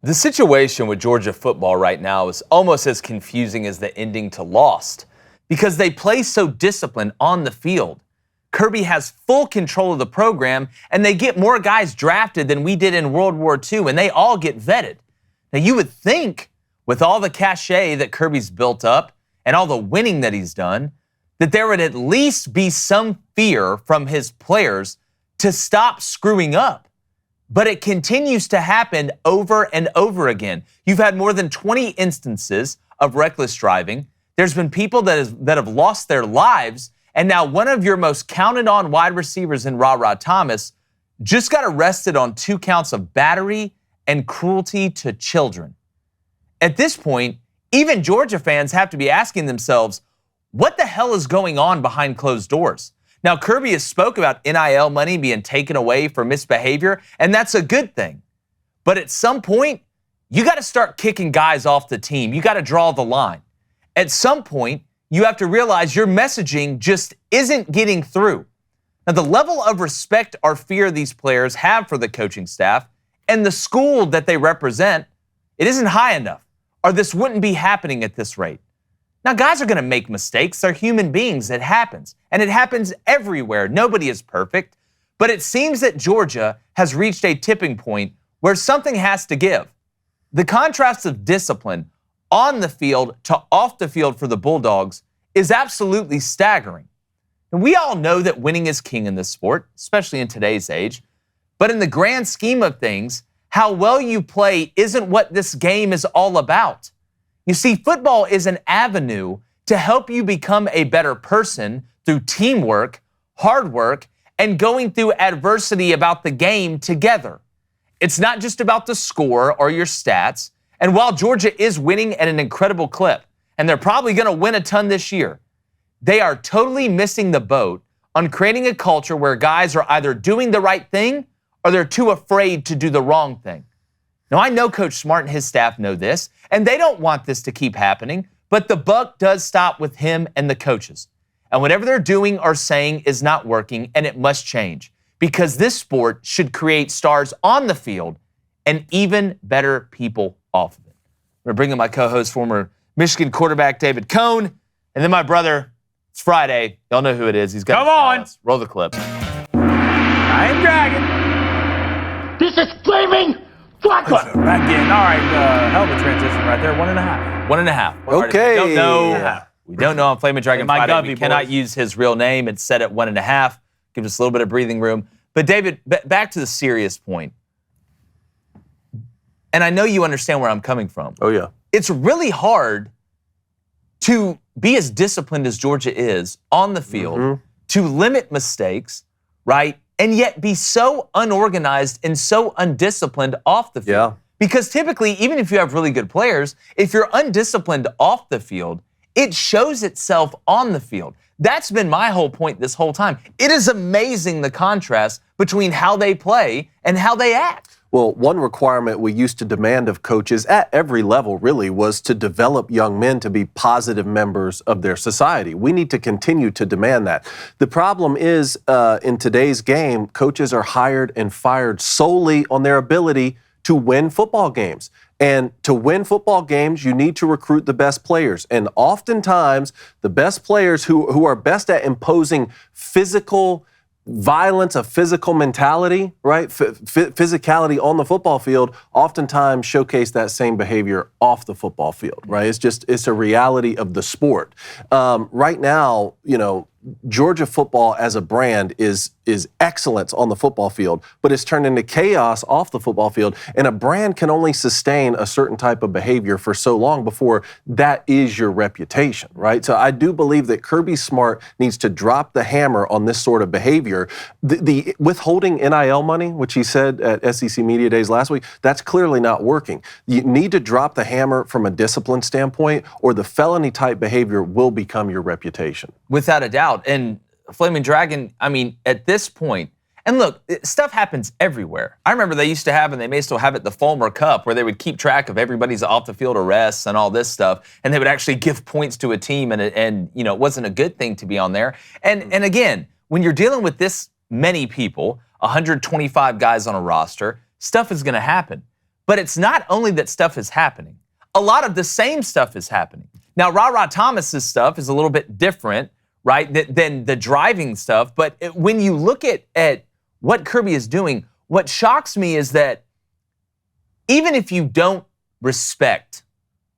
The situation with Georgia football right now is almost as confusing as the ending to Lost because they play so disciplined on the field. Kirby has full control of the program, and they get more guys drafted than we did in World War II, and they all get vetted. Now, you would think with all the cachet that Kirby's built up and all the winning that he's done, that there would at least be some fear from his players to stop screwing up. But it continues to happen over and over again. You've had more than 20 instances of reckless driving. There's been people that have lost their lives. And now one of your most counted on wide receivers in Rara Thomas just got arrested on 2 counts of battery and cruelty to children. At this point, even Georgia fans have to be asking themselves, what the hell is going on behind closed doors? Now, Kirby has spoke about NIL money being taken away for misbehavior, and that's a good thing. But at some point, you got to start kicking guys off the team. You got to draw the line. At some point, you have to realize your messaging just isn't getting through. Now, the level of respect or fear these players have for the coaching staff and the school that they represent, it isn't high enough, or this wouldn't be happening at this rate. Now, guys are going to make mistakes. They're human beings. It happens. And it happens everywhere. Nobody is perfect. But it seems that Georgia has reached a tipping point where something has to give. The contrast of discipline on the field to off the field for the Bulldogs is absolutely staggering. And we all know that winning is king in this sport, especially in today's age. But in the grand scheme of things, how well you play isn't what this game is all about. You see, football is an avenue to help you become a better person through teamwork, hard work, and going through adversity about the game together. It's not just about the score or your stats. And while Georgia is winning at an incredible clip, and they're probably going to win a ton this year, they are totally missing the boat on creating a culture where guys are either doing the right thing or they're too afraid to do the wrong thing. Now, I know Coach Smart and his staff know this, and they don't want this to keep happening, but the buck does stop with him and the coaches. And whatever they're doing or saying is not working, and it must change, because this sport should create stars on the field and even better people off of it. I'm going to bring in my co-host, former Michigan quarterback David Cohn, and then my brother. It's Friday. Y'all know who it is. He's got Come on. Roll the clip. I am Dragon. This is flaming vodka. Back in. All right, hell of a transition right there. 1.5. 1.5. Okay. We don't know on Flaming Dragon My Friday. Govy We cannot boys. use his real name. It's set at 1.5. Gives us a little bit of breathing room. But David, back to the serious point. And I know you understand where I'm coming from. Oh, yeah. It's really hard to be as disciplined as Georgia is on the field, to limit mistakes, right? And yet be so unorganized and so undisciplined off the field. Yeah. Because typically, even if you have really good players, if you're undisciplined off the field, it shows itself on the field. That's been my whole point this whole time. It is amazing the contrast between how they play and how they act. Well, one requirement we used to demand of coaches at every level really was to develop young men to be positive members of their society. We need to continue to demand that. The problem is in today's game, coaches are hired and fired solely on their ability to win football games. And to win football games, you need to recruit the best players. And oftentimes, the best players who are best at imposing physical violence, a physical mentality, right? Physicality on the football field oftentimes showcase that same behavior off the football field, right? It's a reality of the sport. Right now, Georgia football as a brand is excellence on the football field, but it's turned into chaos off the football field. And a brand can only sustain a certain type of behavior for so long before that is your reputation, right? So I do believe that Kirby Smart needs to drop the hammer on this sort of behavior. The withholding NIL money, which he said at SEC Media Days last week, that's clearly not working. You need to drop the hammer from a discipline standpoint, or the felony type behavior will become your reputation. Without a doubt. And Flaming Dragon, I mean, at this point, and look, stuff happens everywhere. I remember they used to have, and they may still have it, the Fulmer Cup, where they would keep track of everybody's off-the-field arrests and all this stuff, and they would actually give points to a team, and it wasn't a good thing to be on there. And again, when you're dealing with this many people, 125 guys on a roster, stuff is going to happen. But it's not only that stuff is happening. A lot of the same stuff is happening. Now, Rara Thomas's stuff is a little bit different, right, than the driving stuff. But when you look at what Kirby is doing, what shocks me is that even if you don't respect,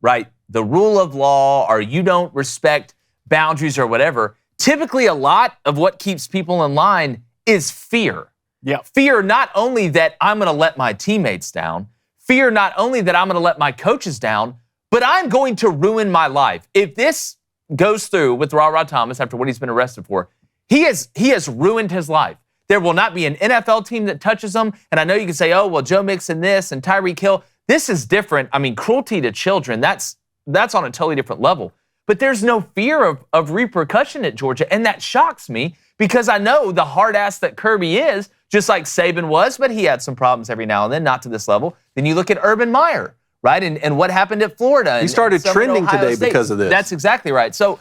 right, the rule of law, or you don't respect boundaries or whatever, typically a lot of what keeps people in line is fear. Yeah. Fear not only that I'm going to let my teammates down, fear not only that I'm going to let my coaches down, but I'm going to ruin my life. If this goes through with Rara Thomas after what he's been arrested for, he has ruined his life. There will not be an NFL team that touches him. And I know you can say, oh, well, Joe Mixon this and Tyreek Hill. This is different. I mean, cruelty to children, that's on a totally different level. But there's no fear of repercussion at Georgia. And that shocks me because I know the hard ass that Kirby is, just like Saban was, but he had some problems every now and then, not to this level. Then you look at Urban Meyer, right? And what happened at Florida. He started trending today because of this. That's exactly right. So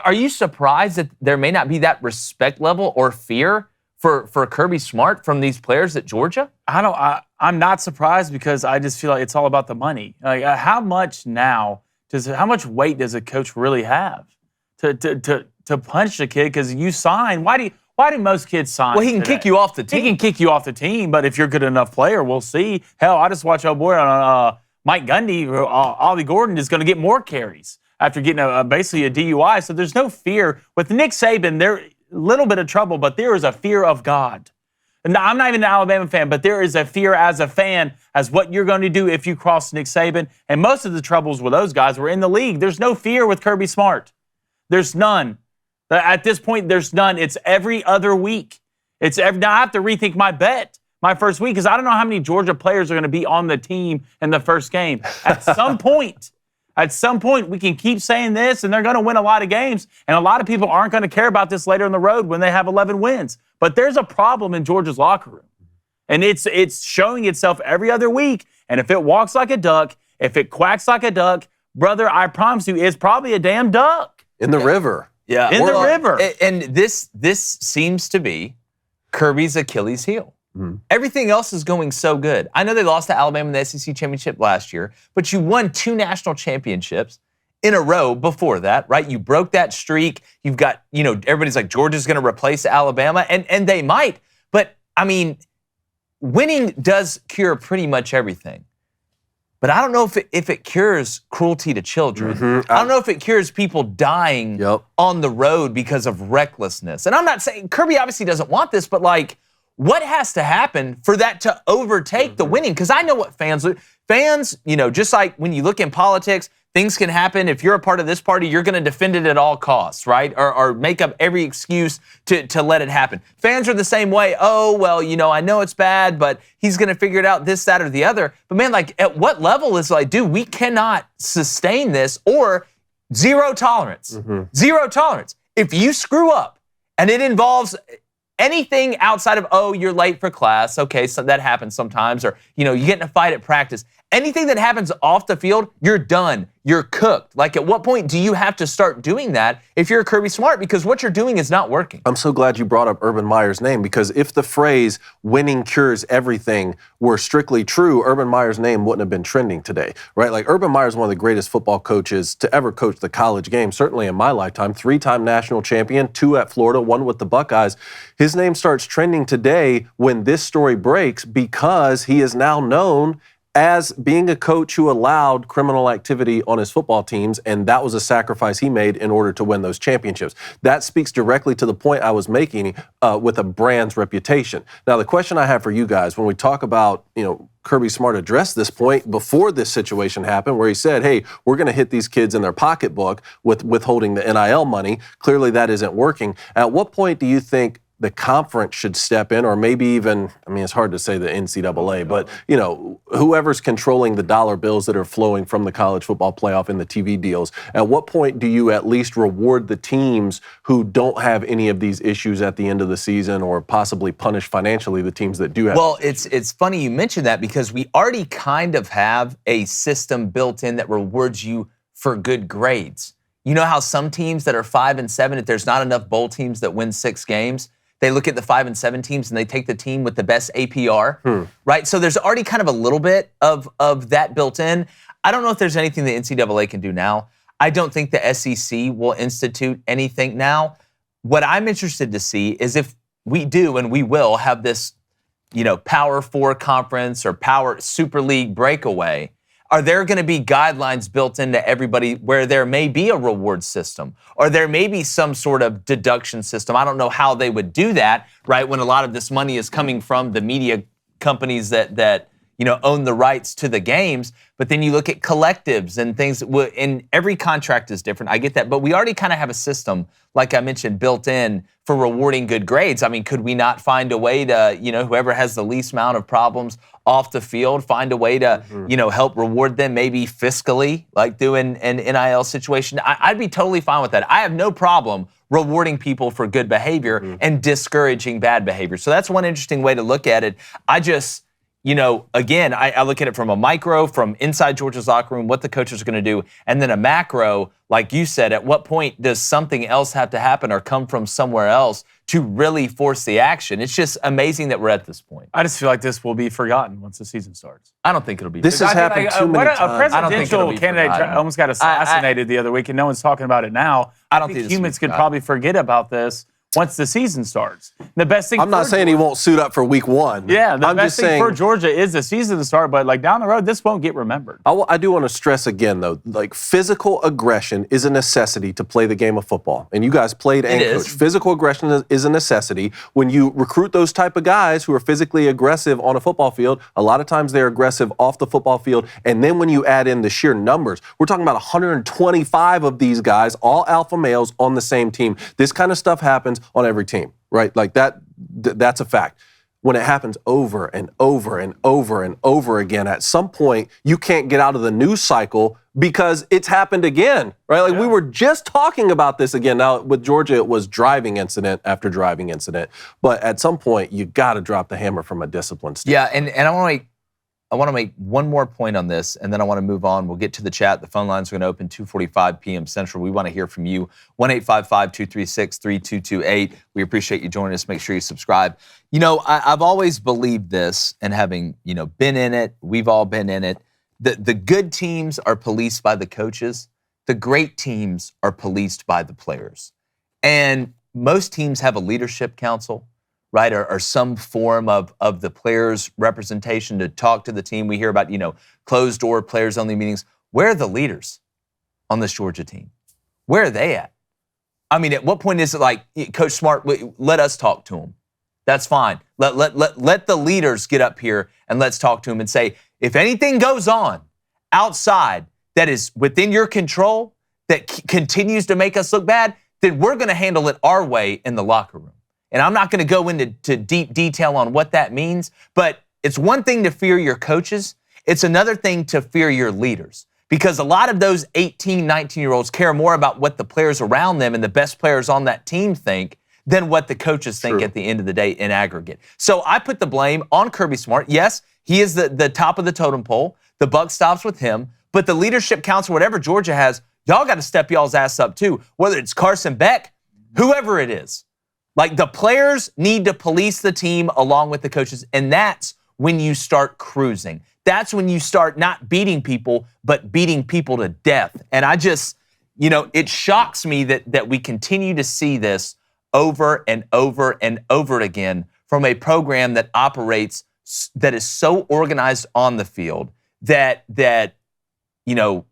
are you surprised that there may not be that respect level or fear for Kirby Smart from these players at Georgia? I'm not surprised because I just feel like it's all about the money. Like, how much weight does a coach really have to punish a kid because you sign? Why do most kids sign? Well, he can kick you off the team. He can kick you off the team, but if you're a good enough player, we'll see. Hell, I just watched our boy on Mike Gundy. Ollie Gordon is going to get more carries after getting basically a DUI. So there's no fear with Nick Saban. There a little bit of trouble, but there is a fear of God. Now, I'm not even an Alabama fan, but there is a fear as a fan as what you're going to do if you cross Nick Saban. And most of the troubles with those guys were in the league. There's no fear with Kirby Smart. There's none. At this point, there's none. It's every other week. Now I have to rethink my bet my first week because I don't know how many Georgia players are going to be on the team in the first game. At some point, we can keep saying this, and they're going to win a lot of games, and a lot of people aren't going to care about this later in the road when they have 11 wins. But there's a problem in Georgia's locker room, and it's showing itself every other week. And if it walks like a duck, if it quacks like a duck, brother, I promise you, it's probably a damn duck. In the river. Yeah. In the river. And this seems to be Kirby's Achilles heel. Everything else is going so good. I know they lost to Alabama in the SEC championship last year, but you won 2 national championships in a row before that, right? You broke that streak. You've got, everybody's like, Georgia's going to replace Alabama, and they might. But, I mean, winning does cure pretty much everything. But I don't know if it cures cruelty to children. I don't know if it cures people dying on the road because of recklessness. And I'm not saying, Kirby obviously doesn't want this, but what has to happen for that to overtake the winning? Because I know what fans, just like when you look in politics, things can happen. If you're a part of this party, you're going to defend it at all costs, right? Or make up every excuse to let it happen. Fans are the same way. Oh, well, I know it's bad, but he's going to figure it out this, that, or the other. But man, at what level is dude, we cannot sustain this, or zero tolerance. Zero tolerance. If you screw up and it involves anything outside of, oh, you're late for class, okay, so that happens sometimes, or, you get in a fight at practice. Anything that happens off the field, you're done. You're cooked. At what point do you have to start doing that if you're Kirby Smart? Because what you're doing is not working. I'm so glad you brought up Urban Meyer's name, because if the phrase winning cures everything were strictly true, Urban Meyer's name wouldn't have been trending today, right? Urban Meyer's one of the greatest football coaches to ever coach the college game, certainly in my lifetime. 3-time national champion, 2 at Florida, 1 with the Buckeyes. His name starts trending today when this story breaks because he is now known as being a coach who allowed criminal activity on his football teams, and that was a sacrifice he made in order to win those championships. That speaks directly to the point I was making with a brand's reputation. Now, the question I have for you guys, when we talk about, Kirby Smart addressed this point before this situation happened, where he said, hey, we're going to hit these kids in their pocketbook with withholding the NIL money. Clearly, that isn't working. At what point do you think the conference should step in, or maybe even, it's hard to say the NCAA, but, whoever's controlling the dollar bills that are flowing from the college football playoff and the TV deals, at what point do you at least reward the teams who don't have any of these issues at the end of the season, or possibly punish financially the teams that do have? Well, it's funny you mentioned that, because we already kind of have a system built in that rewards you for good grades. You know how some teams that are 5-7, if there's not enough bowl teams that win 6 games, They look at the 5 and 7 teams and they take the team with the best APR, right? So there's already kind of a little bit of that built in. I don't know if there's anything the NCAA can do now. I don't think the SEC will institute anything now. What I'm interested to see is if we do, and we will, have this, Power 4 conference or Power Super League breakaway, are there going to be guidelines built into everybody where there may be a reward system or there may be some sort of deduction system? I don't know how they would do that, right, when a lot of this money is coming from the media companies that own the rights to the games. But then you look at collectives and things, and every contract is different. I get that. But we already kind of have a system, like I mentioned, built in for rewarding good grades. I mean, could we not find a way to, whoever has the least amount of problems off the field, find a way to, help reward them maybe fiscally, like doing an NIL situation? I'd be totally fine with that. I have no problem rewarding people for good behavior and discouraging bad behavior. So that's one interesting way to look at it. I just, again, I look at it from a micro, from inside Georgia's locker room, what the coaches are going to do, and then a macro, like you said, at what point does something else have to happen or come from somewhere else to really force the action? It's just amazing that we're at this point. I just feel like this will be forgotten once the season starts. I don't think it'll be. This has happened too many times. A presidential candidate almost got assassinated the other week, and no one's talking about it now. I think humans could probably forget about this once the season starts. The best thing. I'm not saying he won't suit up for week 1. Yeah, the best thing for Georgia is the season to start, but like down the road, this won't get remembered. I do want to stress again, though, like physical aggression is a necessity to play the game of football. And you guys played and coached. Physical aggression is a necessity. When you recruit those type of guys who are physically aggressive on a football field, a lot of times they're aggressive off the football field. And then when you add in the sheer numbers, we're talking about 125 of these guys, all alpha males on the same team. This kind of stuff happens on every team, right? Like that's a fact. When it happens over and over and over and over again, at some point, you can't get out of the news cycle because it's happened again, right? Like we were just talking about this again. Now, with Georgia, it was driving incident after driving incident. But at some point, you got to drop the hammer from a discipline standpoint. Yeah, and I want to make one more point on this, and then I want to move on. We'll get to the chat. The phone lines are going to open 2:45 p.m. Central. We want to hear from you. 1-855-236-3228. We appreciate you joining us. Make sure you subscribe. I've always believed this, and having, been in it, we've all been in it. The good teams are policed by the coaches. The great teams are policed by the players. And most teams have a leadership council, right, or some form of the players' representation to talk to the team. We hear about, closed-door players-only meetings. Where are the leaders on this Georgia team? Where are they at? I mean, at what point is it like, Coach Smart, let us talk to them? That's fine. Let the leaders get up here and let's talk to them and say, if anything goes on outside that is within your control, that continues to make us look bad, then we're going to handle it our way in the locker room. And I'm not going to go into deep detail on what that means, but it's one thing to fear your coaches. It's another thing to fear your leaders, because a lot of those 18, 19-year-olds care more about what the players around them and the best players on that team think than what the coaches think at the end of the day in aggregate. So I put the blame on Kirby Smart. Yes, he is the top of the totem pole. The buck stops with him, but the leadership council, whatever Georgia has, y'all got to step y'all's ass up too, whether it's Carson Beck, whoever it is. Like, the players need to police the team along with the coaches, and that's when you start cruising. That's when you start not beating people, but beating people to death. And I just, it shocks me that we continue to see this over and over and over again from a program that operates, that is so organized on the field, that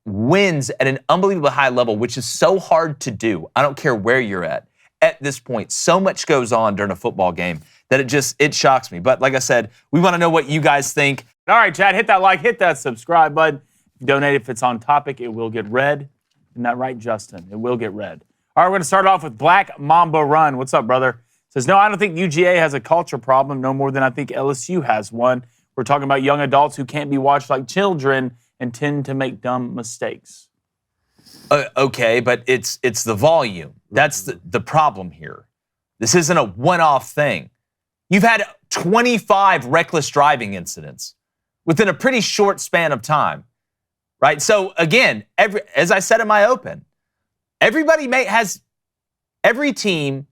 wins at an unbelievably high level, which is so hard to do. I don't care where you're at. At this point, so much goes on during a football game that it shocks me. But like I said, we want to know what you guys think. All right, Chad, hit that like, hit that subscribe button. If you donate, if it's on topic, it will get read. Isn't that right, Justin? It will get read. All right, we're going to start off with Black Mamba Run. What's up, brother? Says, no, I don't think UGA has a culture problem, no more than I think LSU has one. We're talking about young adults who can't be watched like children and tend to make dumb mistakes. Okay, but it's the volume. That's the problem here. This isn't a one-off thing. You've had 25 reckless driving incidents within a pretty short span of time, right? So again, as I said in my open, every team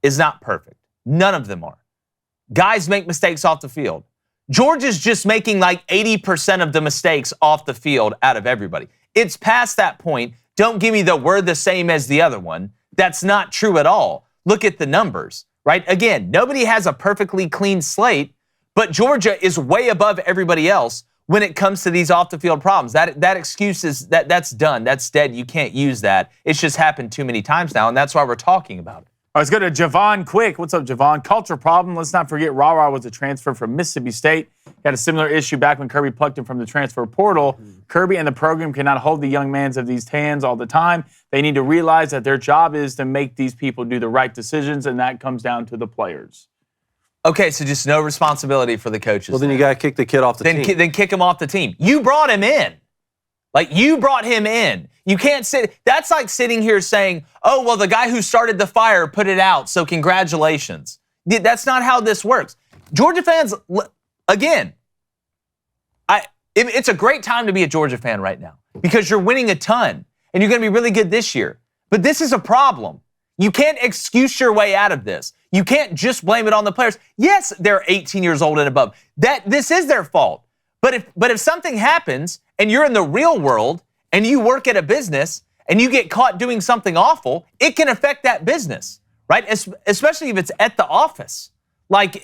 is not perfect. None of them are. Guys make mistakes off the field. Georgia's just making like 80% of the mistakes off the field out of everybody. It's past that point. Don't give me the we're the same as the other one. That's not true at all. Look at the numbers, right? Again, nobody has a perfectly clean slate, but Georgia is way above everybody else when it comes to these off the field problems. That excuse is that's done. That's dead. You can't use that. It's just happened too many times now, and that's why we're talking about it. All right, let's go to Javon quick. What's up, Javon? Culture problem. Let's not forget Rara was a transfer from Mississippi State. He had a similar issue back when Kirby plucked him from the transfer portal. Kirby and the program cannot hold the young mans of these hands all the time. They need to realize that their job is to make these people do the right decisions, and that comes down to the players. Okay, so just no responsibility for the coaches. Well, then you got to kick the kid off the team. Then kick him off the team. You brought him in. Like, you brought him in. You can't sit. That's like sitting here saying, oh, well, the guy who started the fire put it out, so congratulations. That's not how this works. Georgia fans, again, it's a great time to be a Georgia fan right now because you're winning a ton and you're going to be really good this year. But this is a problem. You can't excuse your way out of this. You can't just blame it on the players. Yes, they're 18 years old and above. This is their fault. But if something happens and you're in the real world and you work at a business and you get caught doing something awful, it can affect that business, right? Especially if it's at the office. Like,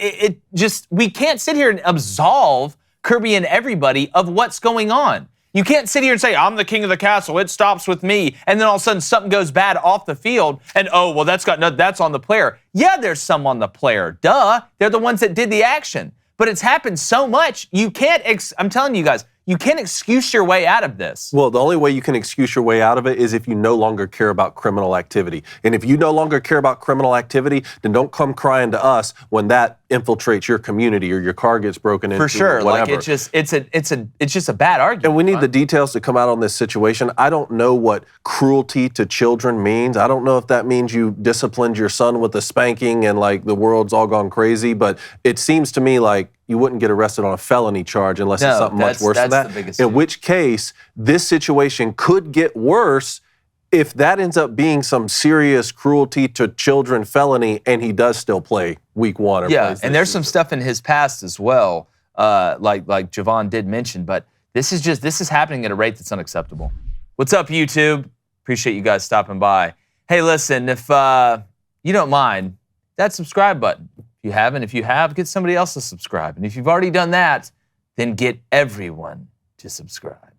we can't sit here and absolve Kirby and everybody of what's going on. You can't sit here and say, I'm the king of the castle, it stops with me, and then all of a sudden something goes bad off the field, and oh, well, that's on the player. Yeah, there's some on the player. Duh. They're the ones that did the action. But it's happened so much, you can't, I'm telling you guys, you can't excuse your way out of this. Well, the only way you can excuse your way out of it is if you no longer care about criminal activity. And if you no longer care about criminal activity, then don't come crying to us when that infiltrates your community or your car gets broken into. For sure. Or whatever. Like, it's just a bad argument. And we need the details to come out on this situation. I don't know what cruelty to children means. I don't know if that means you disciplined your son with a spanking and like the world's all gone crazy, but it seems to me like you wouldn't get arrested on a felony charge unless it's something much worse than that. In which case, this situation could get worse if that ends up being some serious cruelty to children felony and he does still play week one. Yeah, and there's some stuff in his past as well, like Javon did mention, but this is happening at a rate that's unacceptable. What's up, YouTube? Appreciate you guys stopping by. Hey, listen, if you don't mind, that subscribe button. If you have, get somebody else to subscribe. And if you've already done that, then get everyone to subscribe.